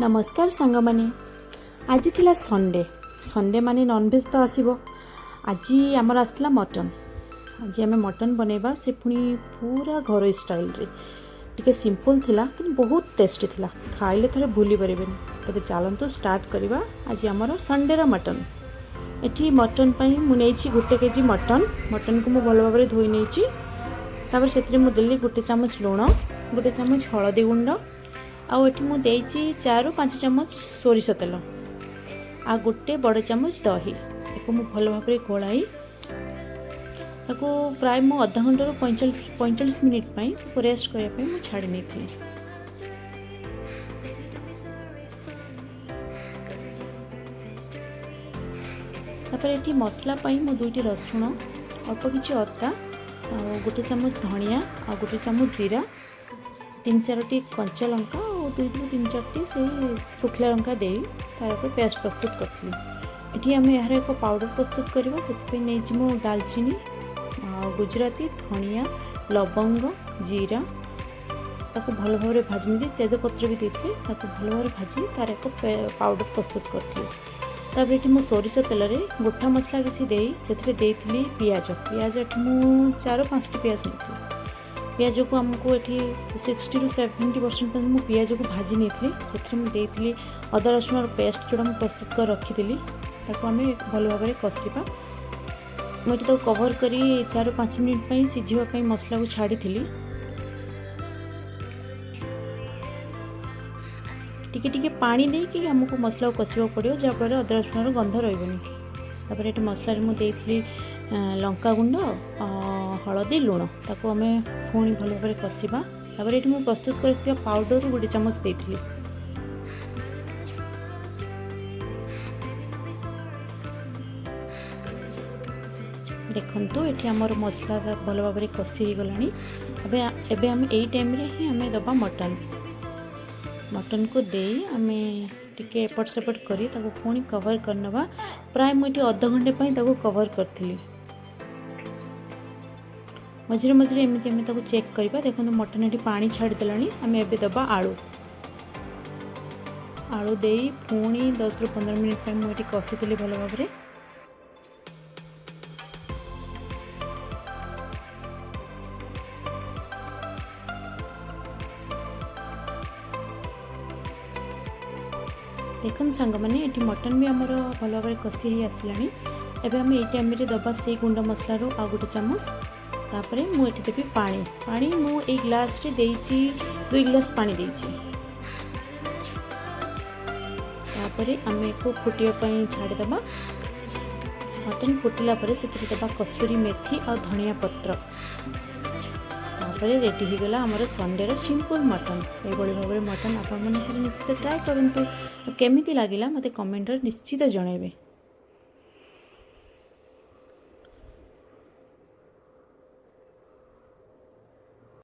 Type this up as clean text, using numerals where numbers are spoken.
नमस्कार सांग माने आज थिला संडे संडे माने नॉनवेज तो आसीबो। आज आमर आसला मटन। आज आम मटन बनैबा से पुणी पूरा घर स्टाइल रे टिके सिंपल थिला कि बहुत टेस्टी थिला। खाइले थरे भूली परिबेनी। तबे चलंतु स्टार्ट करिबा। आज आमर संडे रा मटन। एठी मटन पई मु नेछि 1 केजी मटन को मु भलो भाबरे धोई नेछि। तापर सेतरे मु देली 1 चामच लूण 1 चामच हळदी गुंड आउ एठी मु देछि 4-5 चम्मच सोरिष तेल आ 1 बड़ चामच दही एको मु भलो भाबरे गोलाई ताको प्राय मु आधा घंटा 45 मिनिट पई रेस्ट करया पई मु छाडी नेथि। तापर एठी मसला पई मु 2टी रसुण अल्प किछि अदा आ 1 चामच धनिया आ 1 चामच जीरा 3-4टी कंचा लंका और 2-3-4टी से सुखला लंका दे तार पे पेस्ट प्रस्तुत करथली। एठी हम यार एक पाउडर प्रस्तुत करबा सेति नै जिमो दालचीनी गुजराती धनिया लवंग जीरा ताको भलो भाबरे भाजनी दे तेज पत्र भी देथली ताको भलो भाबरे भाजी तार एक पाउडर प्रस्तुत करथली। तापर एठी मो सोरिष तेल रे गोठा मसला किछि देई सेथरे देथली पियाज एठी मु 4-5टी पियाज नेथली। पियाज को आमको ये 60-70% मु पियाज को भाजी नहीं से अदा रसुण पेस्ट जोड़ा मुझे प्रस्तुत कर रखी आम भल भाव में कषा मुझे कवर करी 4-5 मिनट सीझापी मसला को छाड़ी टिके पानी दे कि आमको मसला को कषा पड़ो जहाँफल अदा रसुण गंध रही। ये मसला मुझे लंका गुंड हलदी लुण ताको आम पुणी भल भाव कषा। ये मुझे प्रस्तुत कर पाउडर 1 चामच देथली। देखंतु एठी हमर मसला भल भाव में कषि हो गलानी। एबे हम एई टाइम रे ही हमें दबा मटन को दे आमे टिके एपट सेपट करी ताको पुणी कवर करनबा। प्राय मुझे आधा घंटे पई ताको कवर करथिली। मझे मझे एमती आम चेक करवा। देखो मटन ये पानी छाड़देलानी। आम ए दबा आलू दे पुणी 10-15 मिनट पर मुझे कषी भल भाव में। देखो सांग मैंने ये मटन भी आमर भल भाव कषि हो आसलानी। एबे हम ये टाइम दबा से गुंड मसलार आ 1 चामच। तापरे मुझे देवी पानी मु एक ग्लास रे देइची 2 ग्लास पानी देइची। तापरे आमे को फुटिया पई छाड़ी दबा। मटन फुटिला परे सेति दबा कस्तूरी मेथी और धनिया पत्र। तापरे रेडी हो गला हमर संडे रो सिंपल मटन। ए बड़ी भाबरे मटन आपन मन निश्चित ट्राई करंतु। केमिति लागिला मते कमेंट रे निश्चित जणाइबे।